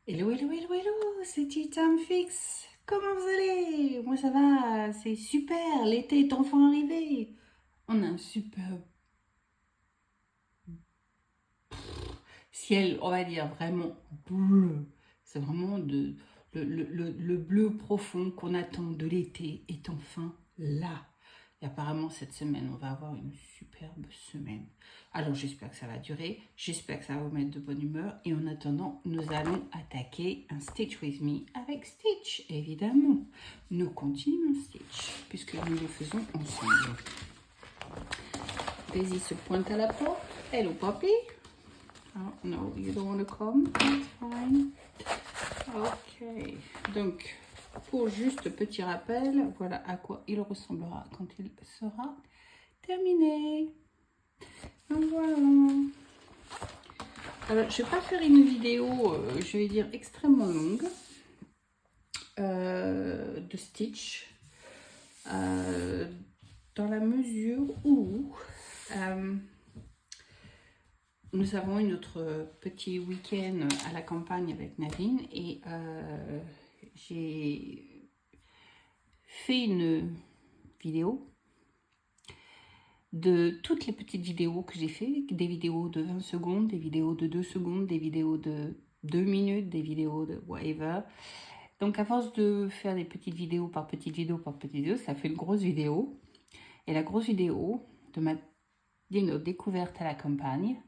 Hello, hello, hello, hello, c'est Titan Fix. Comment vous allez? Moi ça va, c'est super, l'été est enfin arrivé. On a un super ciel, on va dire vraiment bleu. C'est vraiment le bleu profond qu'on attend de l'été est enfin là. Et apparemment cette semaine, on va avoir une superbe semaine. Alors j'espère que ça va durer, j'espère que ça va vous mettre de bonne humeur. Et en attendant, nous allons attaquer un Stitch with Me avec Stitch, évidemment. Nous continuons Stitch, puisque nous le faisons ensemble. Daisy se pointe à la porte. Hello, Poppy. Oh, no, you don't want to come. That's fine. Ok. Donc, pour juste petit rappel, voilà à quoi il ressemblera quand il sera terminé. Donc voilà. Alors, je vais pas faire une vidéo, je vais dire extrêmement longue de Stitch, dans la mesure où nous avons eu notre petit week-end à la campagne avec Naveen et j'ai fait une vidéo de toutes les petites vidéos que j'ai fait, des vidéos de 20 secondes, des vidéos de 2 secondes, des vidéos de 2 minutes, des vidéos de whatever. Donc à force de faire des petites vidéos par petites vidéos par petites vidéos, ça fait une grosse vidéo. Et la grosse vidéo de ma découverte à la campagne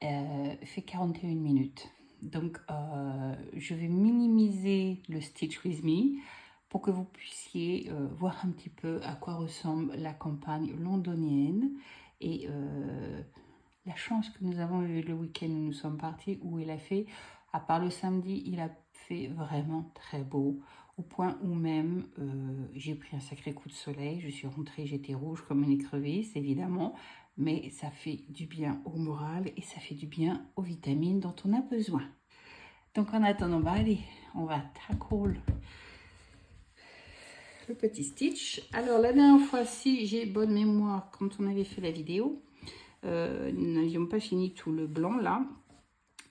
fait 41 minutes. Donc je vais minimiser le Stitch with Me pour que vous puissiez voir un petit peu à quoi ressemble la campagne londonienne et la chance que nous avons eu le week-end où nous sommes partis, où il a fait, à part le samedi, il a fait vraiment très beau, au point où même j'ai pris un sacré coup de soleil, je suis rentrée, j'étais rouge comme une écrevisse, évidemment, mais ça fait du bien au moral et ça fait du bien aux vitamines dont on a besoin. Donc en attendant, bah allez, on va tackle le petit Stitch. Alors la dernière fois, si j'ai bonne mémoire, quand on avait fait la vidéo, nous n'avions pas fini tout le blanc là.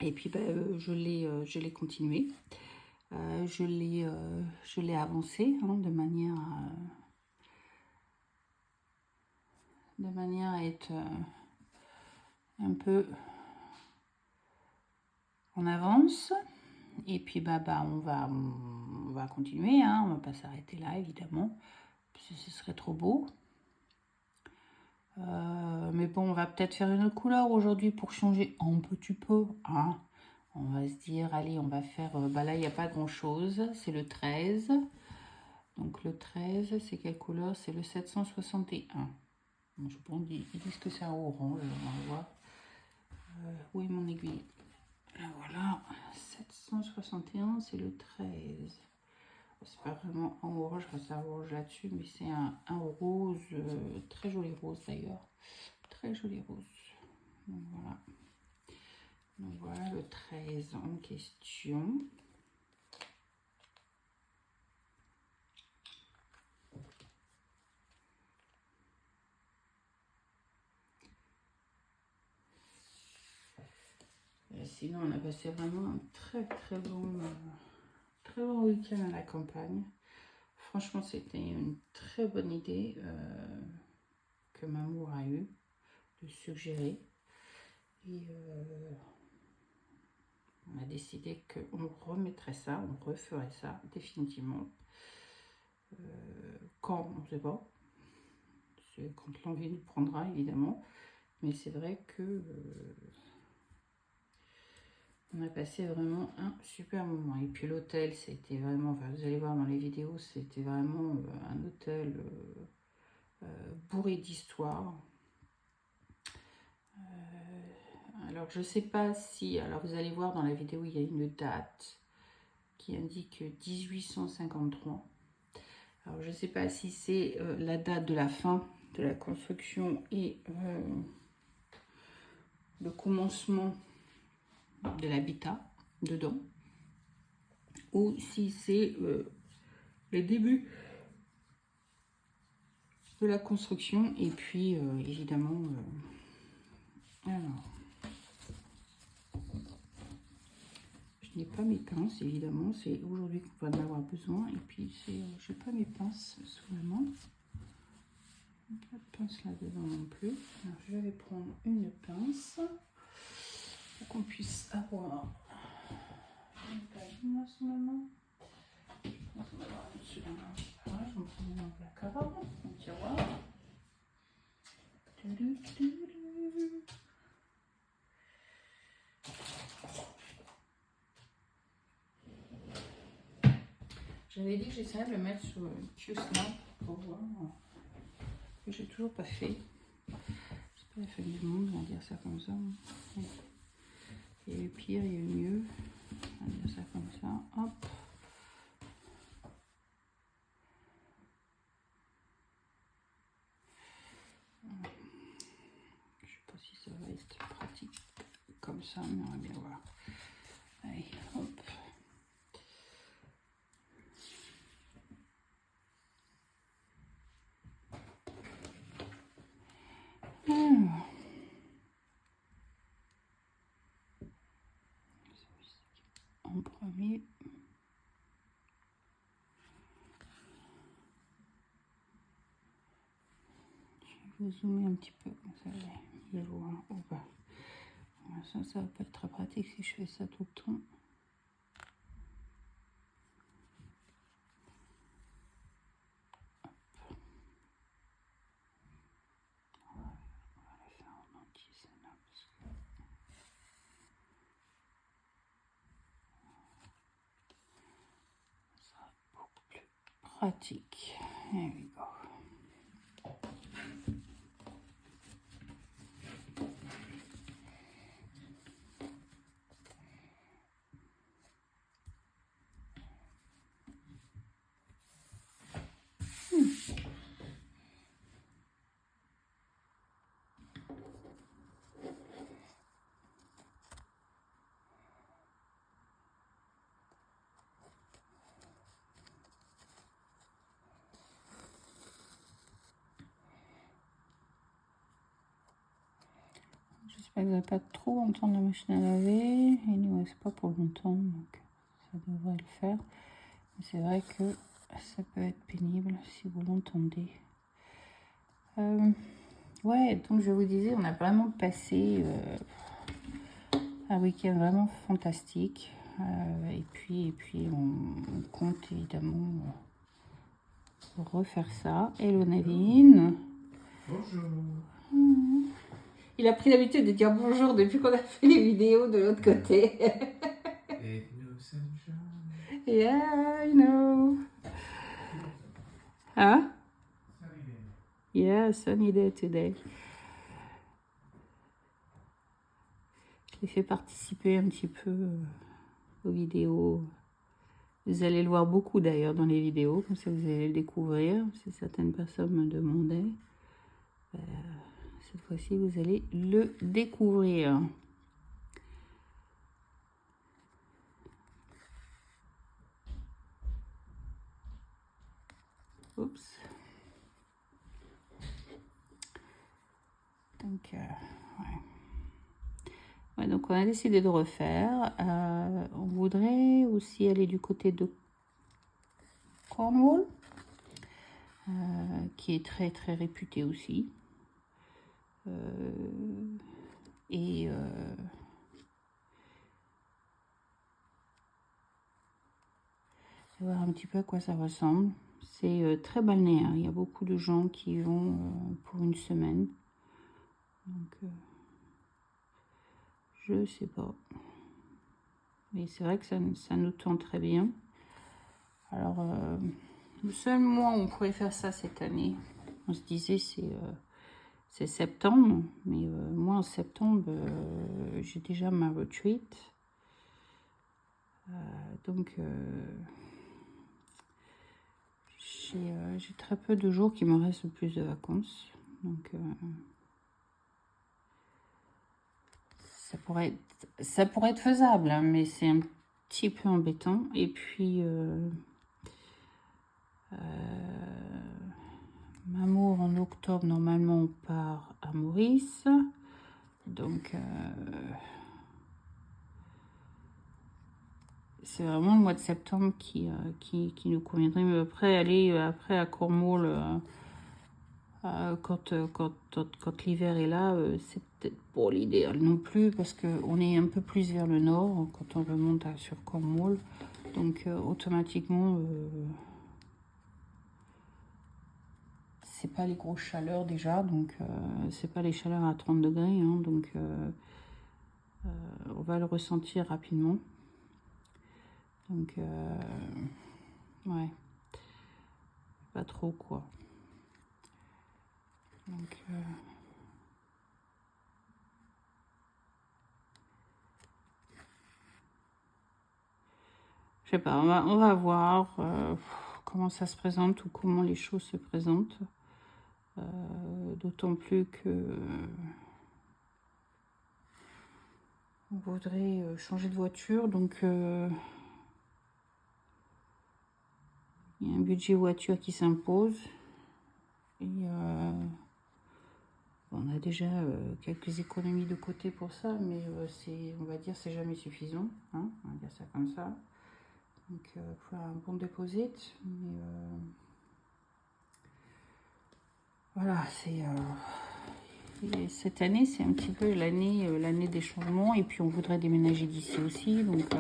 Et puis je l'ai continué. Je l'ai avancé hein, de manière à être un peu en avance. Et puis on va continuer. Hein, on va pas s'arrêter là évidemment. Parce que ce serait trop beau. Mais bon, on va peut-être faire une autre couleur aujourd'hui pour changer un petit peu. Hein. On va se dire, allez, on va faire... là, il n'y a pas grand-chose. C'est le 13. Donc le 13, c'est quelle couleur? C'est le 761. Je pense qu'ils disent que c'est un orange. On va voir. Où est mon aiguille? Voilà. 761, c'est le 13. C'est pas vraiment un orange, c'est un orange là-dessus, mais c'est un rose, très joli rose d'ailleurs. Très joli rose. Donc voilà. Donc voilà le 13 en question. Sinon, on a passé vraiment un très bon week-end à la campagne. Franchement, c'était une très bonne idée que Mamour a eu de suggérer. Et on a décidé qu'on remettrait ça, on referait ça définitivement. Quand, on ne sait pas. C'est quand l'envie nous prendra, évidemment. Mais c'est vrai que on a passé vraiment un super moment. Et puis l'hôtel, c'était vraiment, enfin, vous allez voir dans les vidéos, c'était vraiment un hôtel bourré d'histoire. Alors je sais pas si, alors vous allez voir dans la vidéo, il y a une date qui indique 1853. Alors je sais pas si c'est la date de la fin de la construction et le commencement de l'habitat dedans, ou si c'est les débuts de la construction. Et puis évidemment alors je n'ai pas mes pinces, évidemment. C'est aujourd'hui qu'on va en avoir besoin. Et puis, je n'ai pas mes pinces sous la main. Pas de pince là-dedans non plus. Alors, je vais prendre une pince pour qu'on puisse avoir une paille sous la main. Je pense qu'on va avoir une sous la main. Pareil, je vais prendre dans le placard, mon tiroir. J'avais dit que j'essaierais de le mettre sur le Q-Snap pour voir. Que j'ai toujours pas fait. C'est pas la fin du monde, on va dire ça comme ça. Il y a eu pire, il y a eu mieux. On va dire ça comme ça. Hop. Je sais pas si ça va être pratique comme ça, mais on va bien voir. Allez, hop. Alors. En premier. Je vais zoomer un petit peu, comme ça je vois. Oh bah. Ça va pas être très pratique si je fais ça tout le temps. Pratique. There we go. J'espère que vous n'allez pas trop entendre la machine à laver. Et nous, c'est pas pour longtemps, donc ça devrait le faire. Mais c'est vrai que ça peut être pénible si vous l'entendez. Ouais, donc je vous disais, on a vraiment passé un week-end vraiment fantastique. Et puis on compte évidemment refaire ça. Hello Nadine. Bonjour. Il a pris l'habitude de dire bonjour depuis qu'on a fait les vidéos de l'autre côté. Ain't no sunshine. Yeah, I know. Hein? Sunny day. Yeah, sunny day today. Je les fais participer un petit peu aux vidéos. Vous allez le voir beaucoup d'ailleurs dans les vidéos, comme ça vous allez le découvrir. Si certaines personnes me demandaient, cette fois-ci vous allez le découvrir. Oups. Donc, ouais, donc on a décidé de refaire. On voudrait aussi aller du côté de Cornwall, qui est très très réputé aussi. Et voir un petit peu à quoi ça ressemble. C'est très balnéaire. Il y a beaucoup de gens qui y vont pour une semaine. Donc, je sais pas. Mais c'est vrai que ça nous tente très bien. Alors, le seul mois où on pourrait faire ça cette année, on se disait c'est septembre. Mais moi, en septembre, j'ai déjà ma retreat. Donc, j'ai très peu de jours qui me restent le plus de vacances. Donc, ça pourrait être faisable, hein, mais c'est un petit peu embêtant. Et puis, Mamour en octobre, normalement, on part à Maurice. Donc, c'est vraiment le mois de septembre qui nous conviendrait. Mais après, aller après à Cornwall, quand l'hiver est là, c'est peut-être pas l'idéal non plus, parce qu'on est un peu plus vers le nord quand on remonte sur Cornwall. Donc automatiquement, c'est pas les grosses chaleurs déjà, donc c'est pas les chaleurs à 30 degrés, hein, donc on va le ressentir rapidement. Donc ouais, pas trop quoi. Donc je sais pas, on va voir comment ça se présente ou comment les choses se présentent. D'autant plus que on voudrait changer de voiture, donc il y a un budget voiture qui s'impose. Et on a déjà quelques économies de côté pour ça, mais on va dire c'est jamais suffisant, hein, on va dire ça comme ça. Donc pour un bon deposit, mais voilà, cette année c'est un petit peu l'année des changements, et puis on voudrait déménager d'ici aussi, donc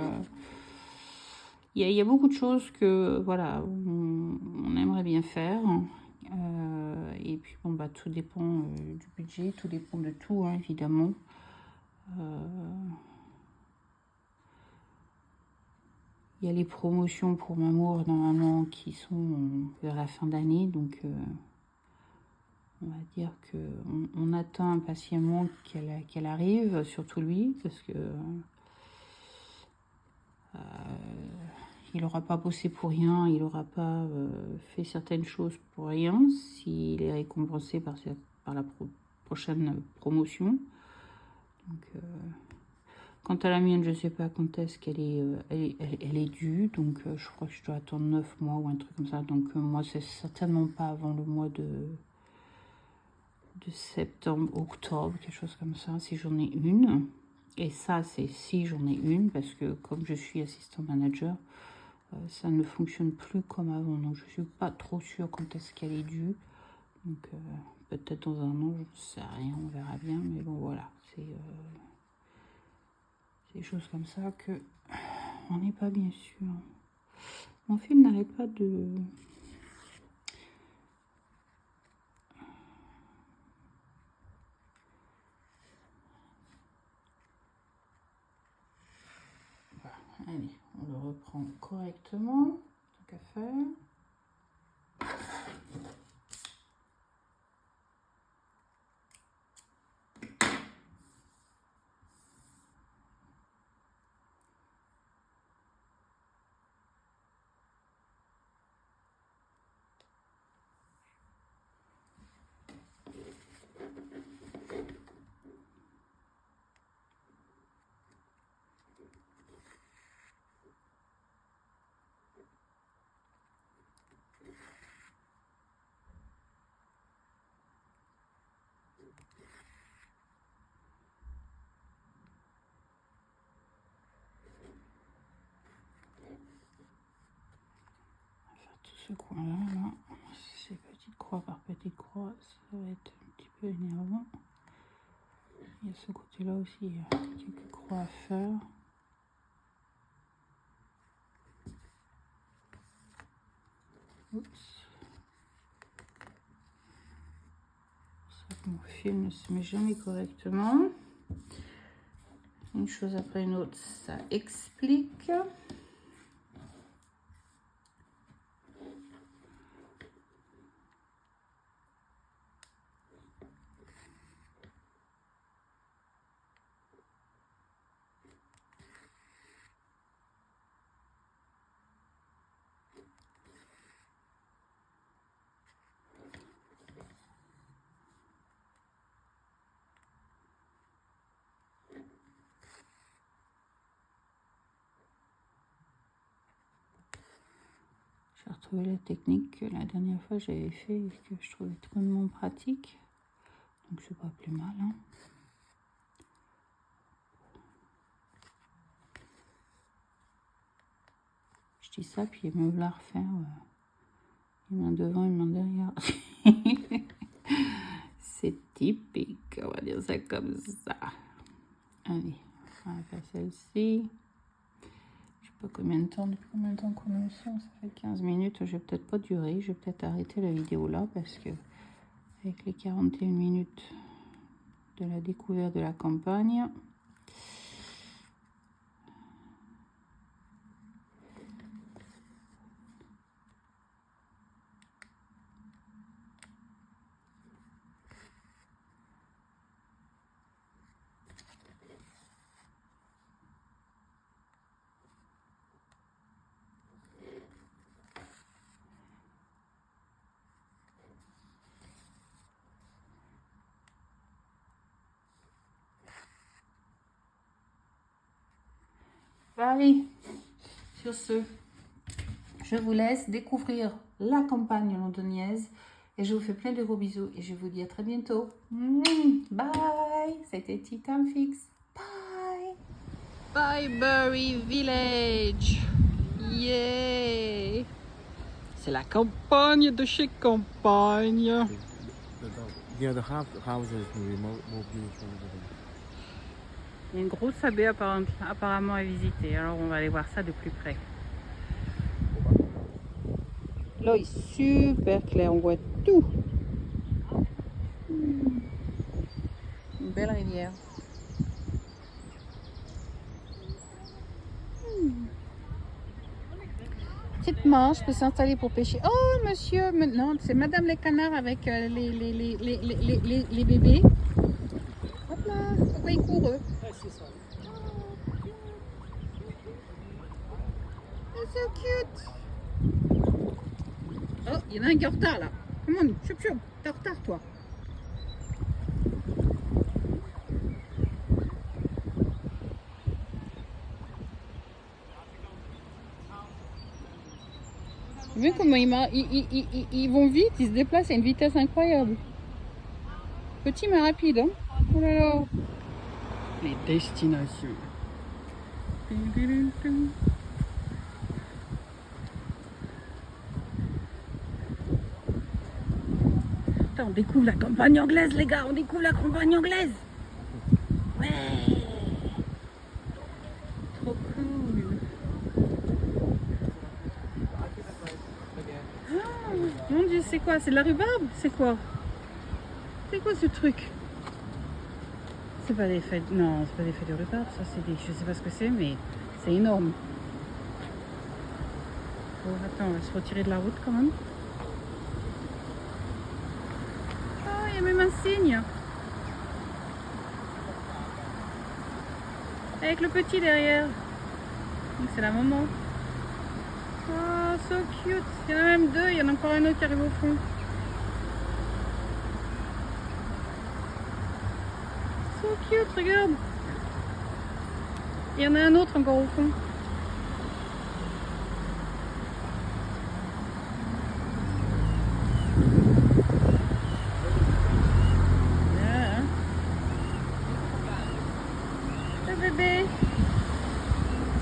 il y a beaucoup de choses que voilà on aimerait bien faire. Et puis bon bah tout dépend du budget, tout dépend de tout, hein, évidemment. Il y a les promotions pour Mamour normalement qui sont vers la fin d'année, donc on va dire que on attend impatiemment qu'elle arrive, surtout lui, parce que il n'aura pas bossé pour rien, il n'aura pas fait certaines choses pour rien s'il est récompensé par la prochaine promotion. Donc, quant à la mienne, je ne sais pas quand est-ce qu'elle est due, donc je crois que je dois attendre 9 mois ou un truc comme ça. Donc moi, c'est certainement pas avant le mois de septembre, octobre, quelque chose comme ça, si j'en ai une. Et ça, c'est si j'en ai une, parce que comme je suis assistant manager, ça ne fonctionne plus comme avant. Donc je suis pas trop sûre quand est-ce qu'elle est due. Donc peut-être dans un an, je ne sais rien, on verra bien. Mais bon, voilà, c'est des choses comme ça que on n'est pas bien sûr. Mon film n'arrête pas de... Voilà, allez, on le reprend correctement, tant qu'à faire. Tout ce coin-là, là, ces petites croix par petites croix, ça va être un petit peu énervant. Il y a ce côté-là aussi, il y a quelques croix à faire. Oups. C'est ça que mon film ne se met jamais correctement. Une chose après une autre, ça explique. J'ai retrouvé la technique que la dernière fois j'avais fait et que je trouvais drôlement pratique. Donc c'est pas plus mal, hein. dis ça, puis ils me la refaire. Une main devant, une main derrière. C'est typique, on va dire ça comme ça. Allez, on va faire celle-ci. Je sais pas combien de temps, depuis combien de temps qu'on est ensemble, ça fait 15 minutes. Je vais peut-être pas durer, je vais peut-être arrêter la vidéo là parce que avec les 41 minutes de la découverte de la campagne. Allez, sur ce, je vous laisse découvrir la campagne londonienne et je vous fais plein de gros bisous et je vous dis à très bientôt. Bye, c'était Tea Time Fix. Bye. Bye Bury Village. Yeah. C'est la campagne de chez campagne. The other houses will be more beautiful. Il y a une grosse abbaye apparemment à visiter, alors on va aller voir ça de plus près. L'eau est super claire, on voit tout. Une belle rivière. Petite manche peut s'installer pour pêcher. Oh monsieur, non, c'est Madame les canards avec les bébés. Hop là, pourquoi ils courent eux? Oh, so cute. Oh, il y en a un qui est en retard là. Come on, choup choup, t'es en retard toi. Vous voyez comment ils vont vite, ils se déplacent à une vitesse incroyable. Petit mais rapide, hein. Oh là là. Les destinations. Putain, on découvre la campagne anglaise, les gars. On découvre la campagne anglaise. Ouais. Trop cool. Oh, mon Dieu, c'est quoi? C'est de la rhubarbe? C'est quoi? C'est quoi ce truc? C'est pas des feuilles... Non, c'est pas des feuilles de rhubarbe, ça c'est des... Je sais pas ce que c'est, mais c'est énorme. Bon, attends, on va se retirer de la route quand même. Oh, il y a même un signe. Avec le petit derrière. Donc c'est la maman. Oh, so cute. Il y en a même deux, il y en a encore un autre qui arrive au fond. So cute, regarde. Il y en a un autre encore au fond. Yeah. Le bébé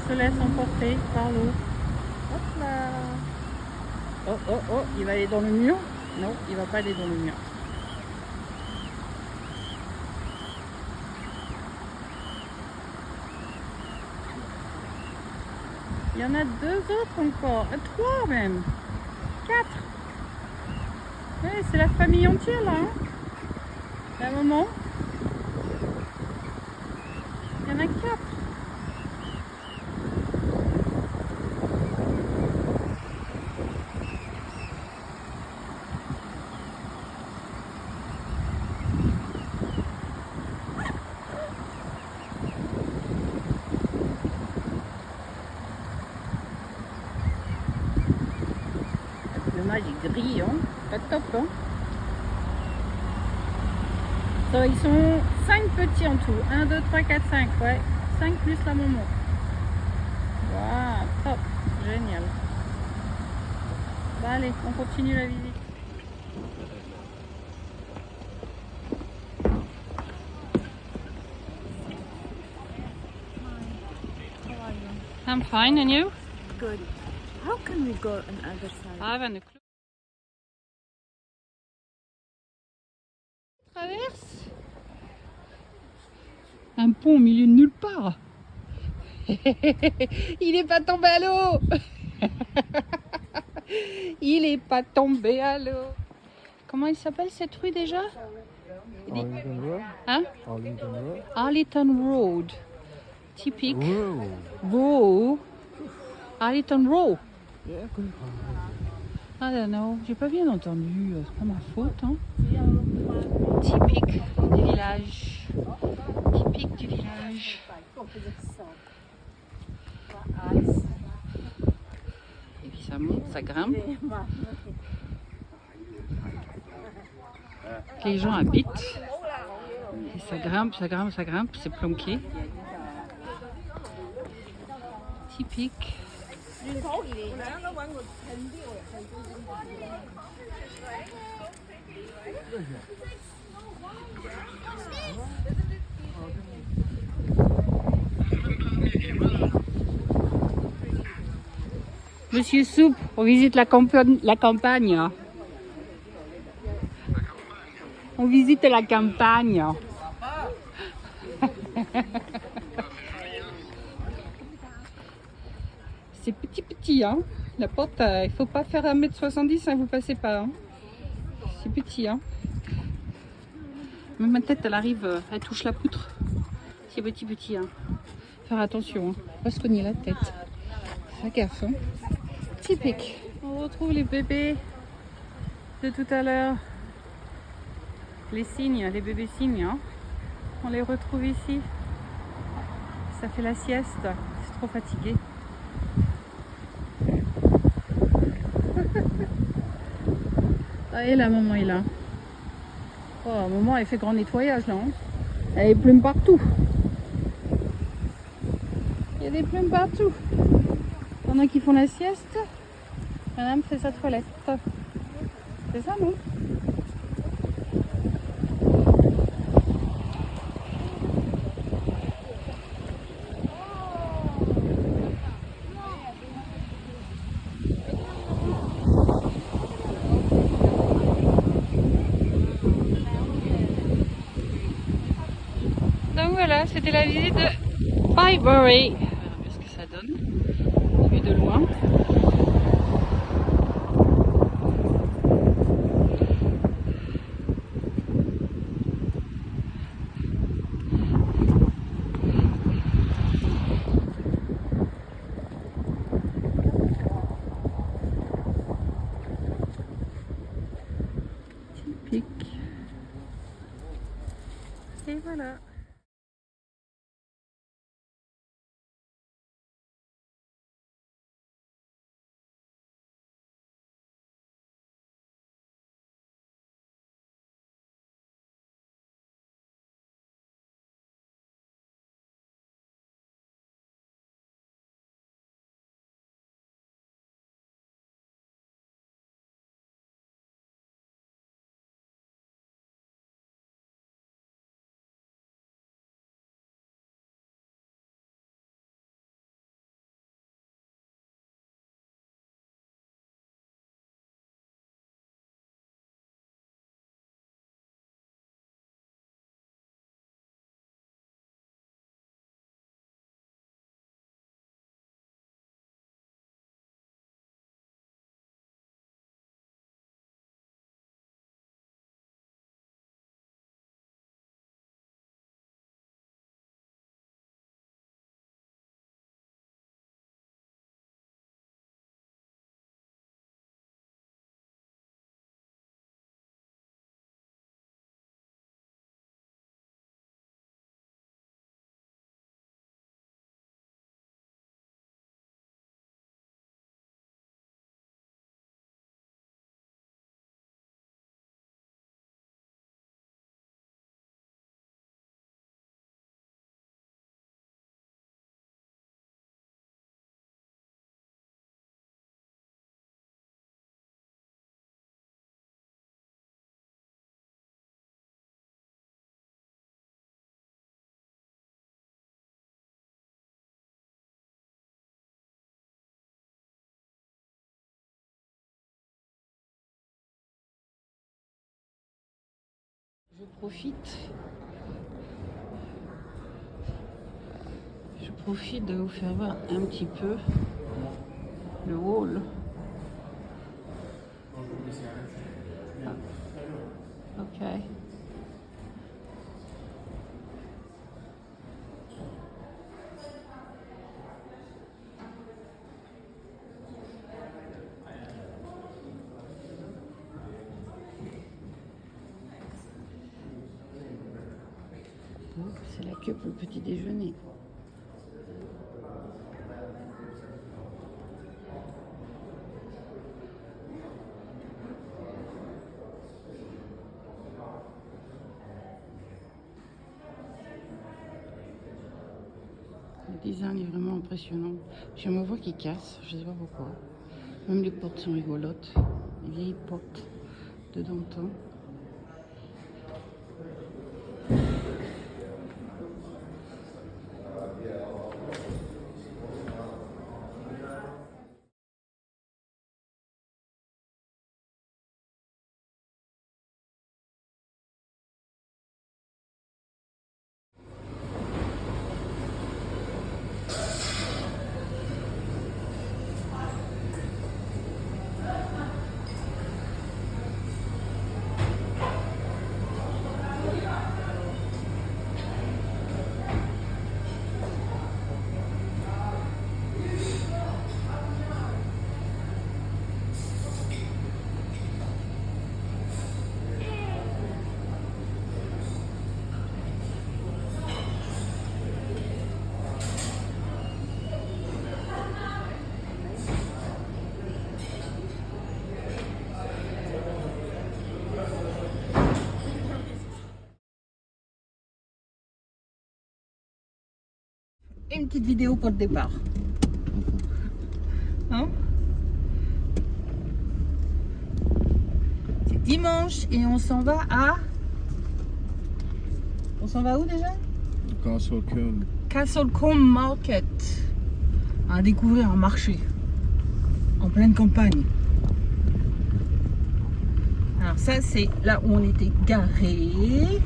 se laisse emporter par l'eau. Hop là. Oh, oh, oh, il va aller dans le mur? Non, il va pas aller dans le mur. Il y en a deux autres encore, trois même, quatre. Ouais, c'est la famille entière là, hein. La maman. Il y en a quatre. Le mage est gris, hein. Pas top, hein. So, ils sont 5 petits en tout. 1, 2, 3, 4, 5. Ouais. 5 plus la maman. Waouh, top. Génial. Bah, allez, on continue la visite. I'm fine, and you? Good. How can we go on the other side? Ah, van de Clo- Traverse un pont au milieu de nulle part. Il est pas tombé à l'eau. Il est pas tombé à l'eau. Comment il s'appelle cette rue déjà? Arlington Road. Hein? Arlington Road. Arlington Road. Typique. Wow. Row. Arlington Row. Yeah, good. I don't know. J'ai pas bien entendu. C'est pas ma faute. Hein. Typique du village. Typique du village. Et puis ça monte, ça grimpe. Les gens habitent. Et ça grimpe, ça grimpe, ça grimpe. C'est planqué. Typique. Monsieur Soupe, on visite la campagne. On visite la campagne. C'est petit, hein. La porte, il faut pas faire 1m70, hein, vous passez pas. Hein. C'est petit, hein. Même ma tête, elle arrive, elle touche la poutre. C'est petit, hein. Faire attention, hein. Pas se cogner la tête. Fais gaffe, hein. Typique. On retrouve les bébés de tout à l'heure. Les cygnes, les bébés cygnes, hein. On les retrouve ici. Ça fait la sieste. C'est trop fatigué. Ah, et la maman est là. Oh, maman, elle fait grand nettoyage là. Hein. Elle a des plumes partout. Il y a des plumes partout. Pendant qu'ils font la sieste, madame fait sa toilette. C'est ça, non? Donc voilà, c'était la visite de Byberry. On verra bien ce que ça donne, vu de loin. Typique. Et voilà. Je profite de vous faire voir un petit peu le hall. Ok. C'est la queue pour le petit déjeuner. Le design est vraiment impressionnant. J'ai ma voix qui casse, je sais pas pourquoi. Même les portes sont rigolotes. Les vieilles portes de Danton. Et une petite vidéo pour le départ. Hein? C'est dimanche et on s'en va à... On s'en va où déjà? Castlecombe. Castlecombe Market. À découvrir un marché. En pleine campagne. Alors ça c'est là où on était garés.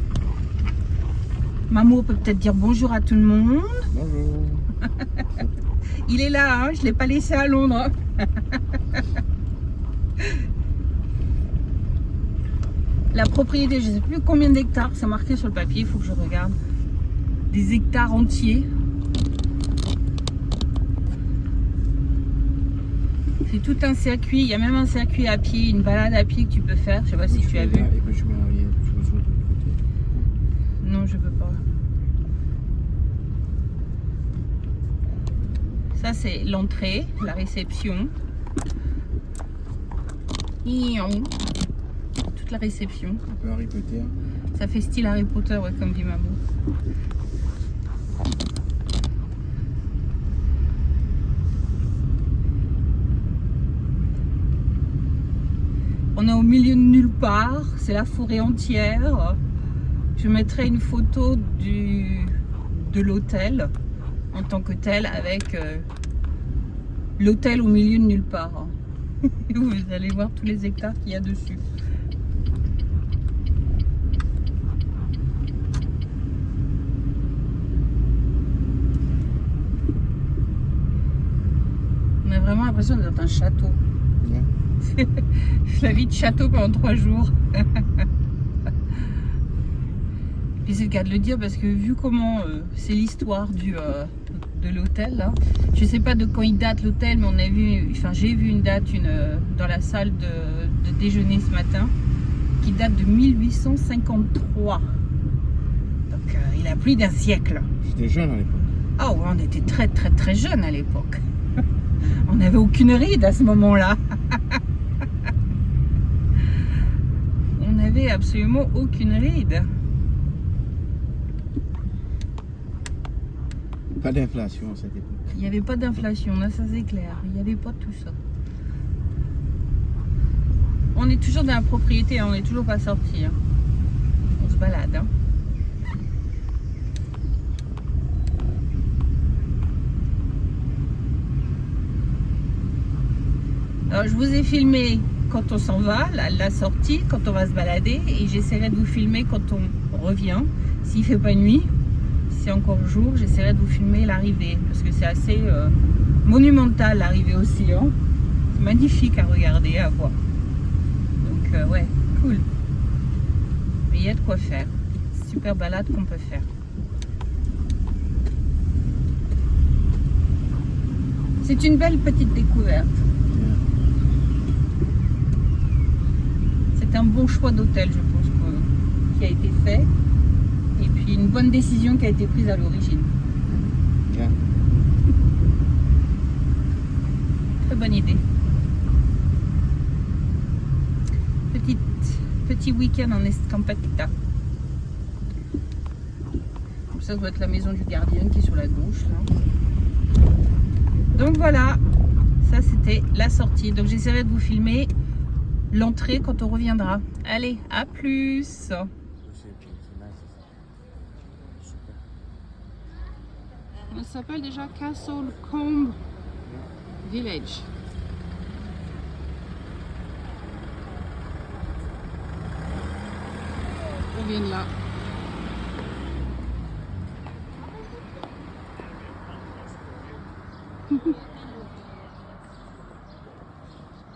Maman peut peut-être dire bonjour à tout le monde. Bonjour. Il est là, hein, je ne l'ai pas laissé à Londres. La propriété, je ne sais plus combien d'hectares, c'est marqué sur le papier, il faut que je regarde. Des hectares entiers. C'est tout un circuit, il y a même un circuit à pied, une balade à pied que tu peux faire, je ne sais pas si tu as vu. Non, je peux pas. Ça, c'est l'entrée, la réception. Toute la réception. Un peu Harry Potter. Ça fait style Harry Potter, ouais, comme dit maman. On est au milieu de nulle part, c'est la forêt entière. Je mettrai une photo de l'hôtel en tant que tel avec l'hôtel au milieu de nulle part. Vous allez voir tous les hectares qu'il y a dessus. On a vraiment l'impression d'être un château. Ouais. La vie de château pendant 3 jours. Puis c'est le cas de le dire parce que vu comment c'est l'histoire de l'hôtel là, je sais pas de quand il date l'hôtel, mais on a vu, enfin j'ai vu une date dans la salle de déjeuner ce matin qui date de 1853. Donc il a plus d'un siècle. J'étais jeune à l'époque. Ah ouais, on était très très très jeunes à l'époque. On n'avait aucune ride à ce moment-là. On n'avait absolument aucune ride. Pas d'inflation à cette époque. Il n'y avait pas d'inflation, là ça c'est clair. Il n'y avait pas tout ça. On est toujours dans la propriété, hein, on n'est toujours pas sorti. Hein. On se balade. Hein. Alors je vous ai filmé quand on s'en va, la sortie, quand on va se balader, et j'essaierai de vous filmer quand on revient. S'il fait pas nuit, si c'est encore jour, j'essaierai de vous filmer l'arrivée, parce que c'est assez monumental l'arrivée aussi. Hein. C'est magnifique à regarder, à voir. Donc ouais, cool. Mais il y a de quoi faire. Super balade qu'on peut faire. C'est une belle petite découverte. C'est un bon choix d'hôtel, je pense, qui a été fait. Et puis une bonne décision qui a été prise à l'origine. Yeah. Très bonne idée. Petit week-end en escampetta. Comme ça doit être la maison du gardien qui est sur la gauche. Là. Donc voilà, ça c'était la sortie. Donc j'essaierai de vous filmer l'entrée quand on reviendra. Allez, à plus. C'est nice. Ça s'appelle déjà Castle Combe Village. On vient de là.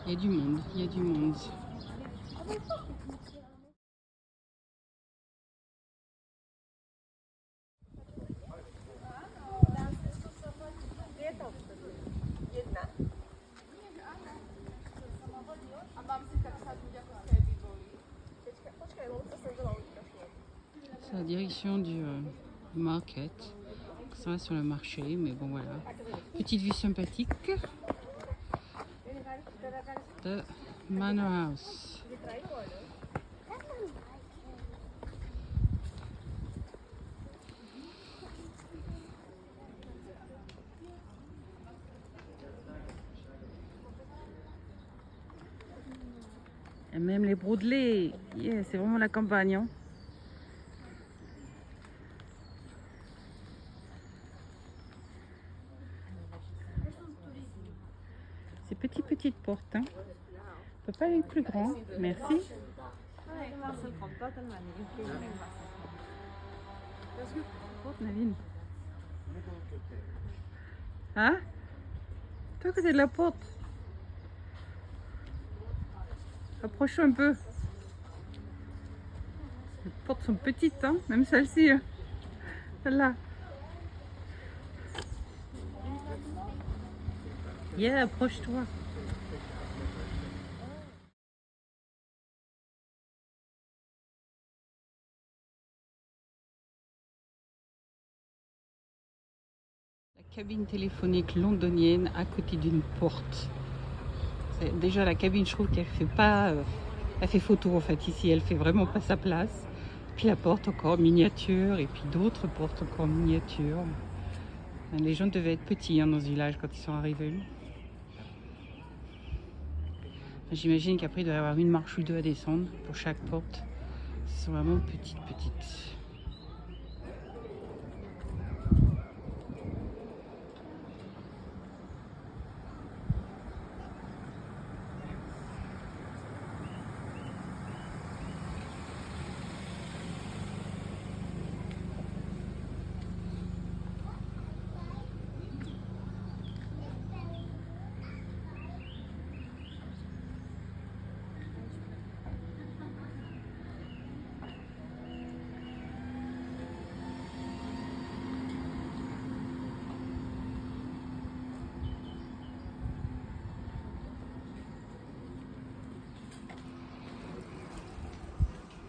Il y a du monde, il y a du monde. C'est la direction du market. Ça va sur le marché, mais bon voilà. Petite vue sympathique de Manor House. Et même les brodelets, yeah, c'est vraiment la campagne. Hein. C'est petite porte. Hein. On peut pas aller plus grand. Merci. Navine. Hein? Toi, côté de la porte. Approche un peu. Les portes sont petites, hein? Même celle-ci. Hein. Celle-là. Yeah, approche-toi. La cabine téléphonique londonienne à côté d'une porte. Déjà la cabine, je trouve qu'elle fait pas, elle fait photo en fait ici, elle fait vraiment pas sa place. Puis la porte encore miniature et puis d'autres portes encore miniatures. Les gens devaient être petits hein, dans ce village quand ils sont arrivés. J'imagine qu'après il doit y avoir une marche ou deux à descendre pour chaque porte. Elles sont vraiment petites.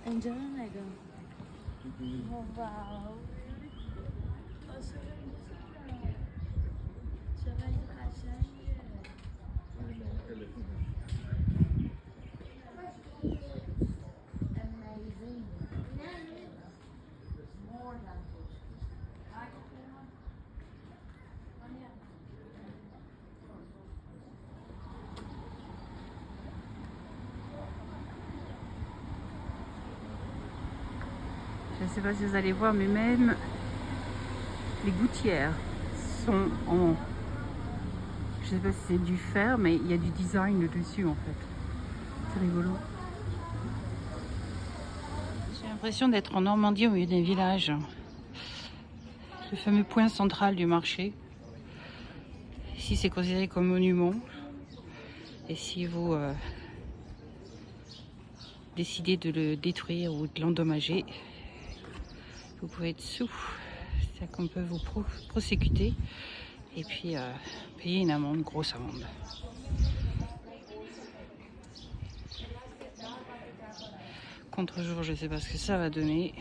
Enjoy này được. Vào. Je ne sais pas si vous allez voir, mais même les gouttières sont en... Je ne sais pas si c'est du fer, mais il y a du design dessus en fait. c'est rigolo. J'ai l'impression d'être en Normandie au milieu d'un village. Le fameux point central du marché. Ici, c'est considéré comme monument. Et si vous décidez de le détruire ou de l'endommager, vous pouvez être sous. C'est-à-dire qu'on peut vous prosécuter et puis payer une amende, grosse amende. Contre-jour, je ne sais pas ce que ça va donner.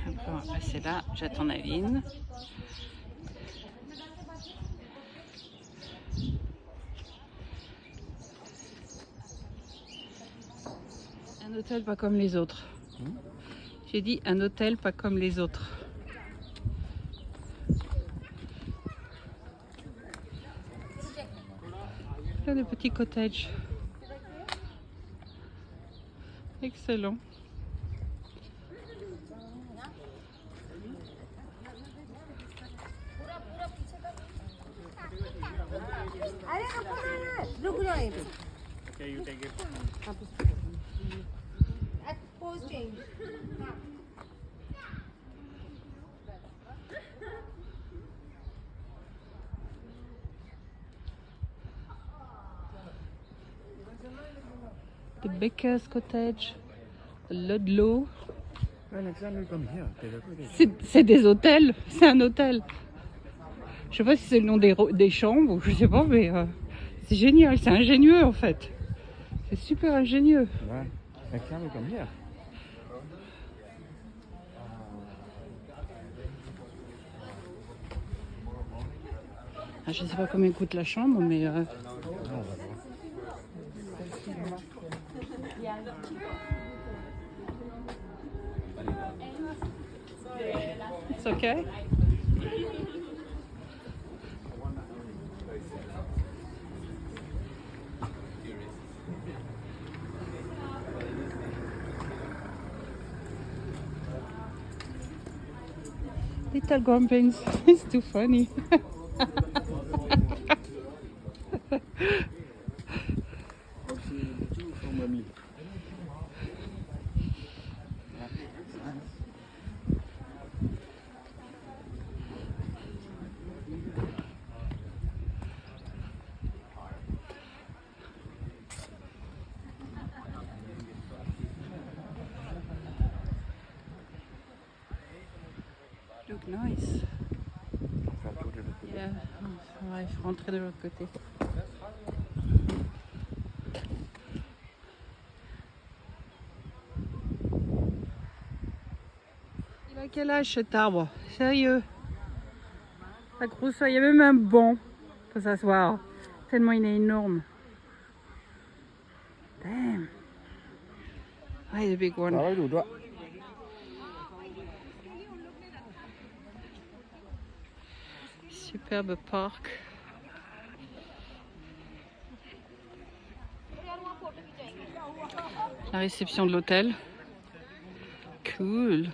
Après, on va passer là. J'attends Navine. Un hôtel pas comme les autres. J'ai dit un hôtel pas comme les autres. Plein de petits cottages. Excellent. Okay, you take it. The Baker's Cottage, Ludlow. Well, exactly come here. Take a look. C'est des hôtels, c'est un hôtel. Je sais pas si c'est le nom des chambres ou je sais pas, mais c'est génial, c'est ingénieux en fait. C'est super ingénieux. Ouais. Exactly come here. Ah, je sais pas combien coûte la chambre, mais it's okay. Little Grumpins, it's too funny. Look nice. Yeah. Ouais, il faut rentrer de l'autre côté. Il a quel âge cet arbre? Sérieux? La grosse, il y a même un banc pour s'asseoir. Tellement il est énorme. Damn. Ouais, the big one. Đó đủ đó. Superbe parc. La réception de l'hôtel. Cool.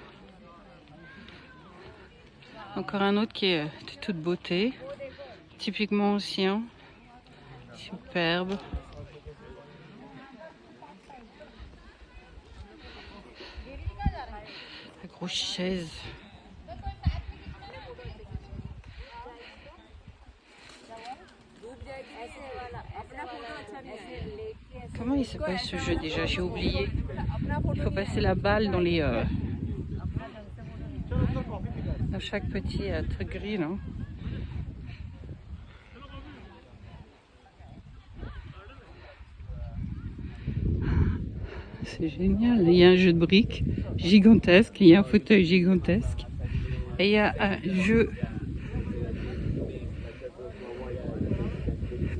Encore un autre qui est de toute beauté. Typiquement ancien. Superbe. La grosse chaise. Comment il s'appelle ce jeu déjà? J'ai oublié. Il faut passer la balle dans les dans chaque petit truc gris là. C'est génial. Il y a un jeu de briques gigantesque, il y a un fauteuil gigantesque et il y a un jeu.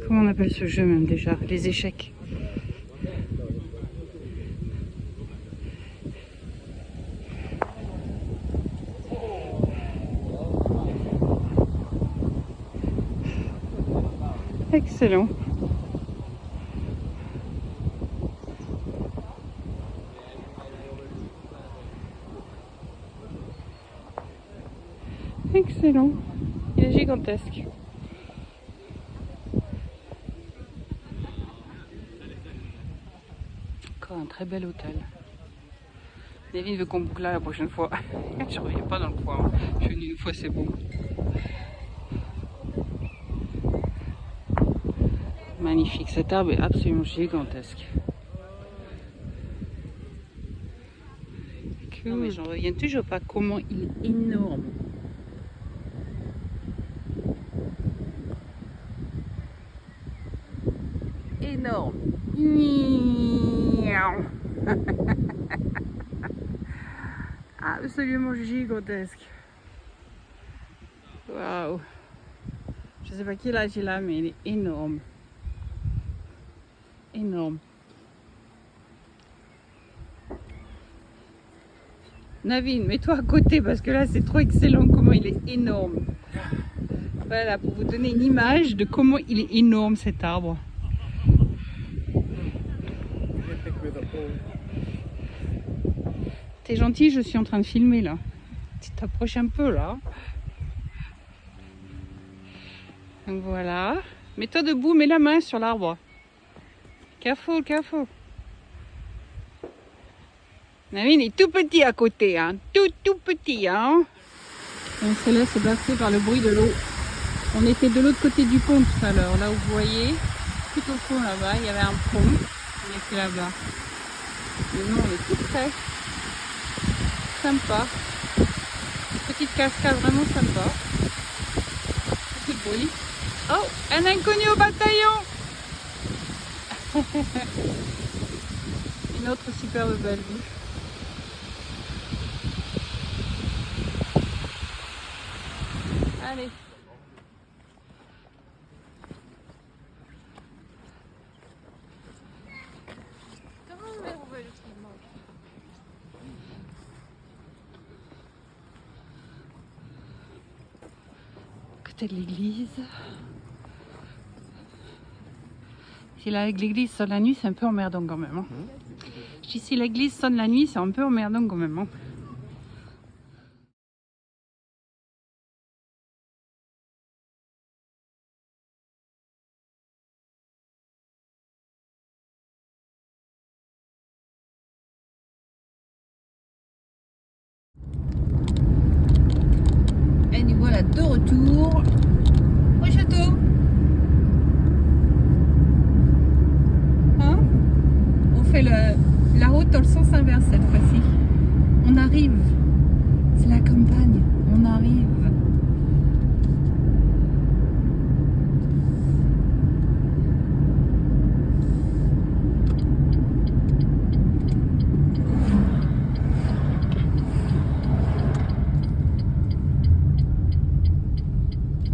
Comment on appelle ce jeu même déjà? Les échecs. Excellent. Excellent. Il est gigantesque. encore un très bel hôtel. David veut qu'on boucle là la prochaine fois. Je reviens pas dans le coin. Je suis venue une fois, c'est bon. Magnifique, cet arbre est absolument gigantesque. Non mais j'en reviens toujours pas comment il est énorme. Énorme. Absolument gigantesque. Waouh. Je sais pas quel âge il a, mais il est énorme. Énorme. Navin, mets-toi à côté parce que là c'est trop excellent comment il est énorme. Voilà, pour vous donner une image de comment il est énorme cet arbre. T'es gentil, je suis en train de filmer là. Tu t'approches un peu là. Donc voilà. Mets-toi debout, mets la main sur l'arbre. Careful, careful. Navin est tout petit à côté, hein. Tout petit, hein. On se laisse bercer par le bruit de l'eau. On était de l'autre côté du pont tout à l'heure. Là où vous voyez, tout au fond là-bas, il y avait un pont. On était là-bas. Maintenant, on est tout près. Sympa. Petite cascade vraiment sympa. Petit bruit. Oh, un inconnu au bataillon. Une autre superbe belle vue. Allez. Côté de l'église. Si l'église sonne la nuit, c'est un peu emmerdant quand même. Hein. Si l'église sonne la nuit, c'est un peu emmerdant quand même. Hein. Et nous voilà de retour au château. Hein? On fait la route dans le sens inverse cette fois-ci. On arrive. C'est la campagne. On arrive.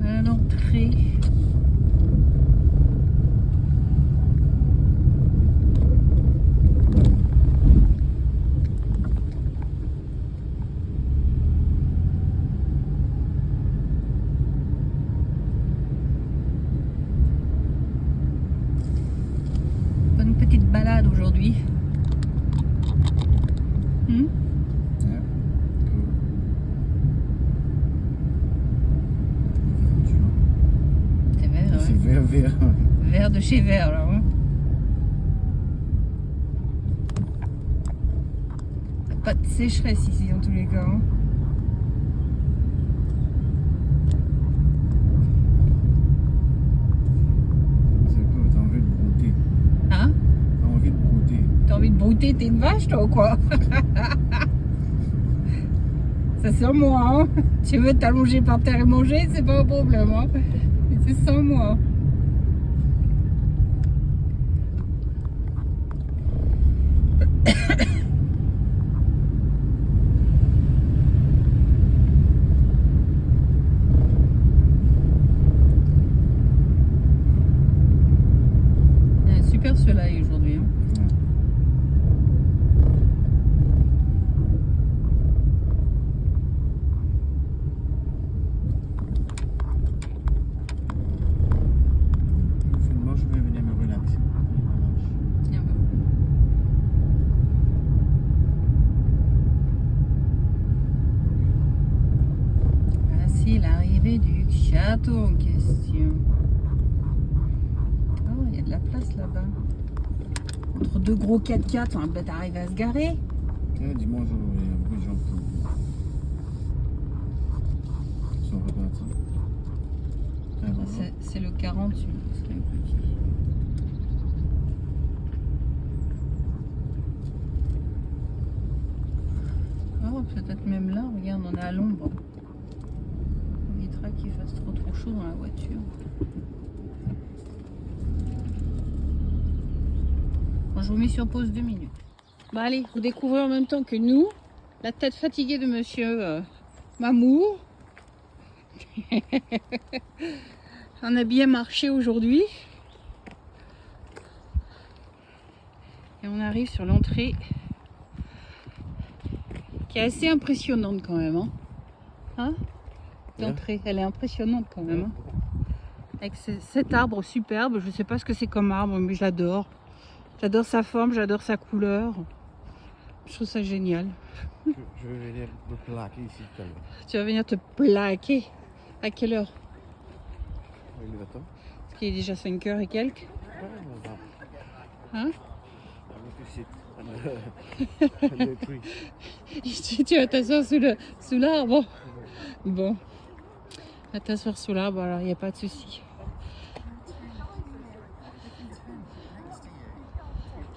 À l'entrée. Bonne petite balade aujourd'hui. C'est vert, C'est ouais. vert. Vert de chez vert là. Hein. Pas de sécheresse ici en tous les cas. Hein. C'est quoi, t'as envie de brouter? Hein? T'as envie de brouter? T'as envie de brouter, t'es une vache toi ou quoi? Ça sent moi, hein? Tu veux t'allonger par terre et manger, c'est pas un problème, hein? Mais c'est sans moi. Il y a un super soleil aujourd'hui, hein? Finalement, je vais venir me relaxer. Tiens, bah. Voici l'arrivée du château en question. Oh, il y a de la place là-bas. Entre deux gros 4x4, on va t'arriver à se garer. Ouais, dimanche, il y a beaucoup de gens qui sont repartis. Ouais, bonjour. C'est le 40, c'est un petit. Oh, peut-être même là, regarde, on est à l'ombre. On évitera qu'il fasse trop chaud dans la voiture. Bon, je vous mets sur pause 2 minutes. Bah allez, vous découvrez en même temps que nous, la tête fatiguée de monsieur Mamour. On a bien marché aujourd'hui. Et on arrive sur l'entrée qui est assez impressionnante quand même. Hein, l'entrée, elle est impressionnante quand même. Hein, avec cet arbre superbe, je sais pas ce que c'est comme arbre, mais j'adore. J'adore sa forme, j'adore sa couleur. Je trouve ça génial. Je vais venir me plaquer ici tout à l'heure. Tu vas venir te plaquer. À quelle heure? Il est temps. Parce qu'il est déjà 5h et quelques. Hein? Tu vas t'asseoir sous l'arbre. Bon. Tu vas t'asseoir sous l'arbre, alors il n'y a pas de souci.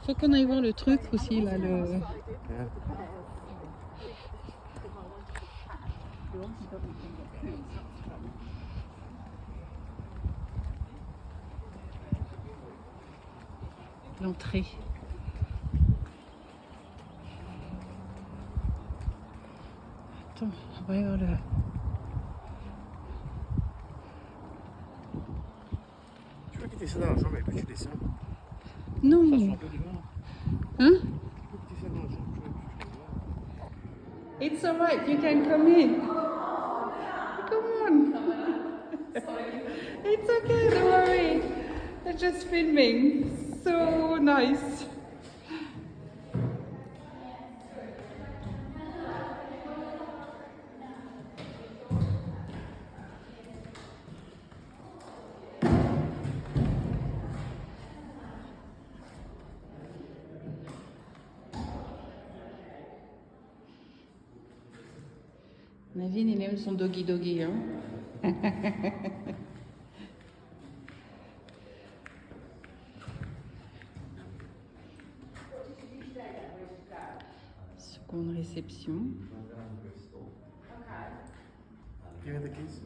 Faut qu'on aille voir le truc aussi, là, l'entrée. Attends, on va aller voir le... Tu veux quitter ça dans la chambre et puis tu descends. Non. Ça sent un peu du vent. Hein? Tu peux quitter ça dans la chambre. It's alright, you can come in. Come on. It's okay, don't worry. They're just filming. So nice. Navin, il aime son doggy, hein. Seconde réception. Give me the keys.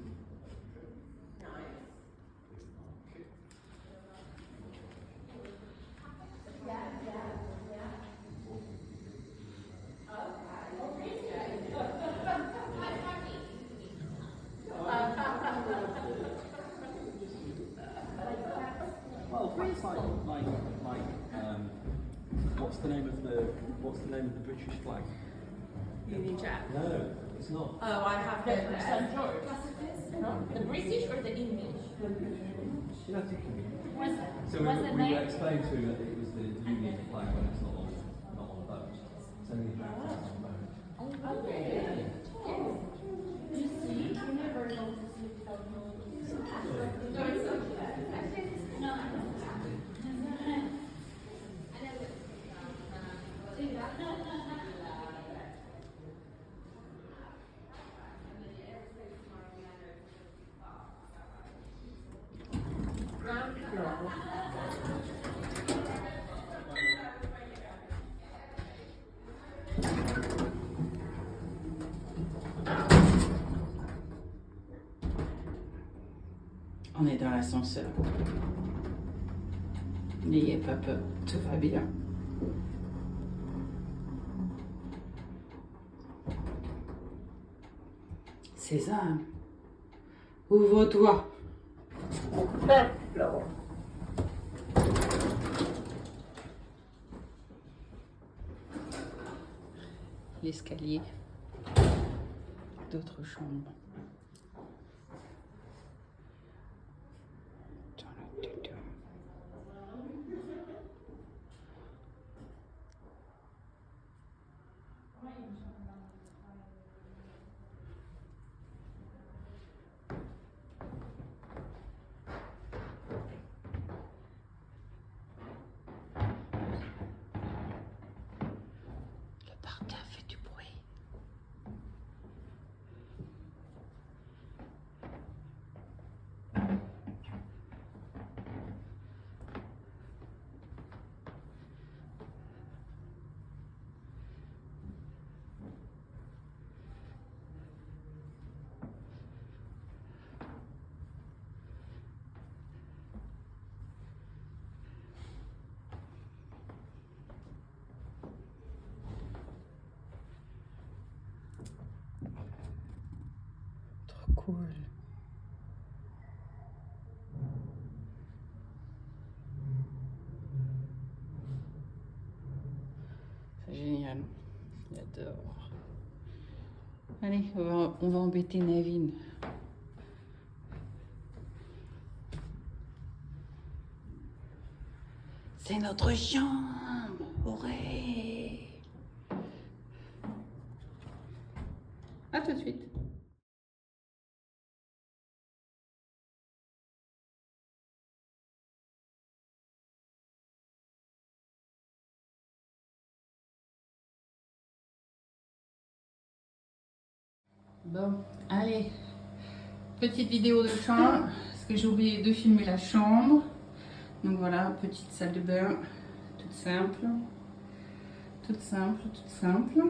Well, things what's the name of the British flag? Union Jack. No, it's not. Oh, I have heard of St George. The British or the English? So we explained to him that it was the Union flag when it's not on the boat. It's only the British on the boat. On est dans l'ascenseur. N'ayez pas peur, tout va bien. César, ouvre-toi. L'escalier d'autres chambres. cool. C'est génial. J'adore. Allez, on va embêter Navin. C'est notre chambre. Ouais. À tout de suite. Bon, allez. Petite vidéo de fin, parce que j'ai oublié de filmer la chambre. Donc voilà, petite salle de bain, toute simple. Toute simple, toute simple.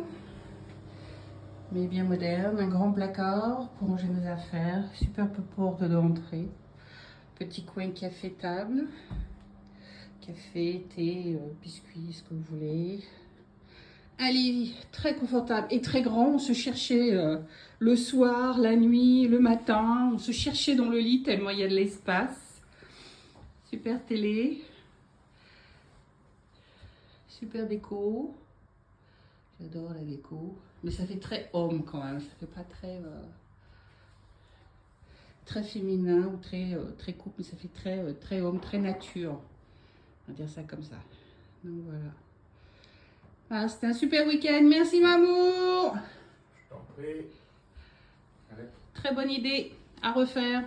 Mais bien moderne. Un grand placard pour ranger mes affaires. Superbe porte d'entrée. Petit coin café table. Café, thé, biscuits, ce que vous voulez. Un lit très confortable et très grand. On se cherchait le soir, la nuit, le matin. On se cherchait dans le lit tellement il y a de l'espace. Super télé. Super déco. J'adore la déco. Mais ça fait très homme quand même. Ça fait pas très, très féminin ou très couple. Mais ça fait très homme, très nature. On va dire ça comme ça. Donc voilà. Voilà, c'était un super week-end. Merci Mamour. Je t'en prie. Allez. Très bonne idée à refaire.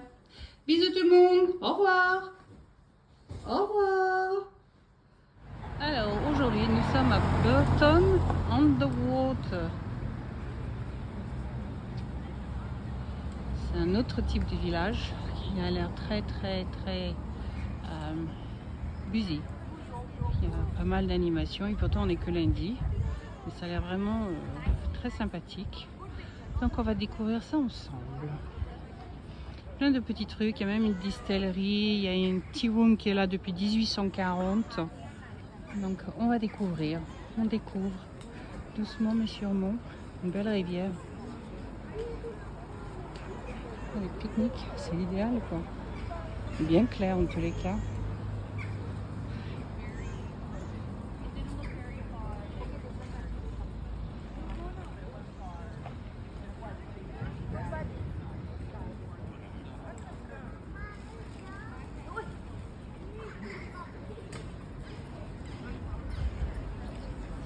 Bisous tout le monde. Au revoir. Au revoir. Alors aujourd'hui nous sommes à Burton on the Water. C'est un autre type de village qui a l'air très busy. Il y a pas mal d'animations et pourtant on n'est que lundi. Mais ça a l'air vraiment très sympathique. Donc on va découvrir ça ensemble. Plein de petits trucs, il y a même une distillerie, il y a une tea room qui est là depuis 1840. Donc on va découvrir, on découvre doucement mais sûrement une belle rivière. Les pique-niques, c'est l'idéal quoi. Bien clair en tous les cas.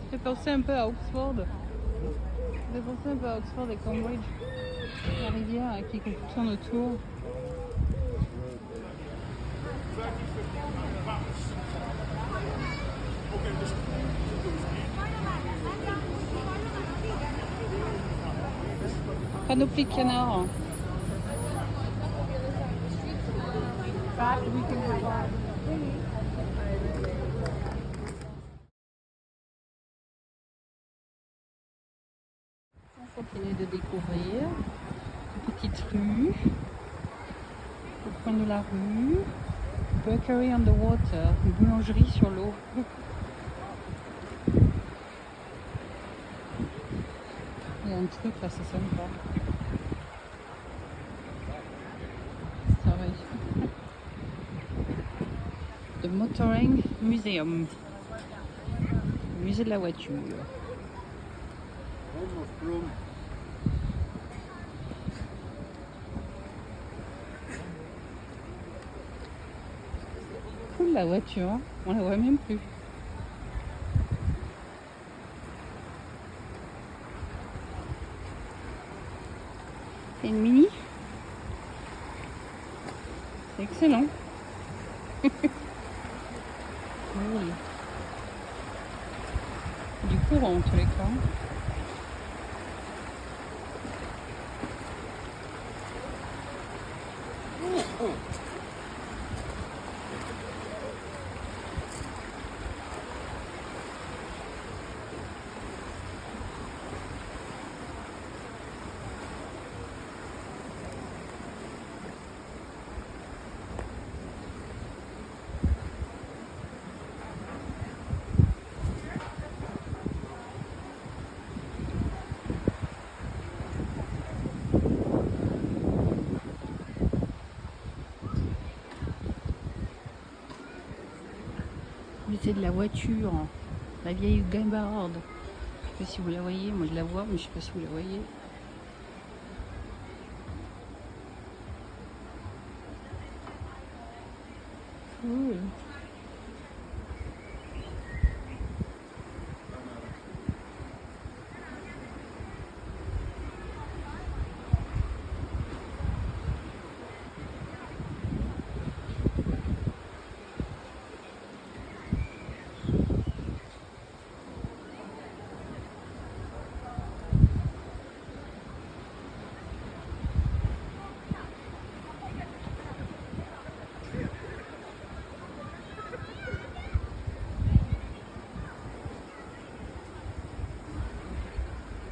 Ça fait penser un peu à Oxford. Ça fait penser un peu à Oxford et Cambridge. La rivière qui tourne autour. Panoplie de canards. On continue de découvrir une petite rue, au coin de la rue, Bakery on the Water, une boulangerie sur l'eau. Il y a un truc là, c'est sympa. Ça va. The Motoring Museum, musée de la voiture. Cool la voiture, hein, on la voit même plus. C'est une mini. C'est excellent. Cool. Du courant en tous les cas. passer de la voiture, la vieille guimbarde. Je sais pas si vous la voyez, moi je la vois, mais je sais pas si vous la voyez. Cool.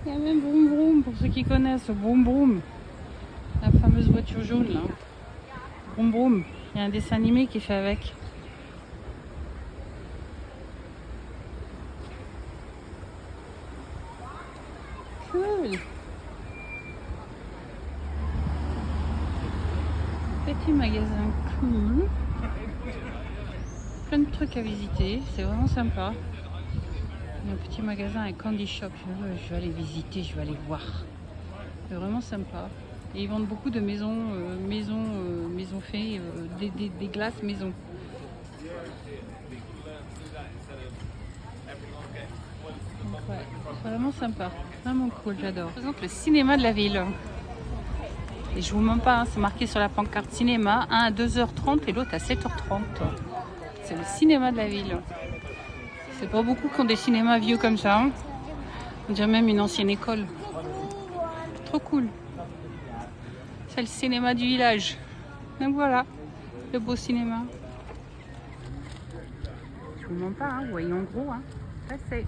Il y a même Vroom Vroom, pour ceux qui connaissent, Vroom Vroom. La fameuse voiture jaune là. Vroom Vroom. Il y a un dessin animé qui est fait avec. Cool. Petit magasin cool. Plein de trucs à visiter, c'est vraiment sympa. Il y a un petit magasin, un candy shop. Je vais aller visiter, je vais aller voir. C'est vraiment sympa. Et ils vendent beaucoup de maisons faites, des glaces maison. Donc, ouais, c'est vraiment sympa, vraiment cool, j'adore. Je présente le cinéma de la ville. Et je vous mens pas, hein, c'est marqué sur la pancarte cinéma, un à 2h30 et l'autre à 7h30. C'est le cinéma de la ville. C'est pas beaucoup qui ont des cinémas vieux comme ça. Hein. On dirait même une ancienne école. Trop cool. C'est le cinéma du village. Donc voilà, le beau cinéma. Je vous mens pas, hein, vous voyez en gros. Hein. Ça c'est.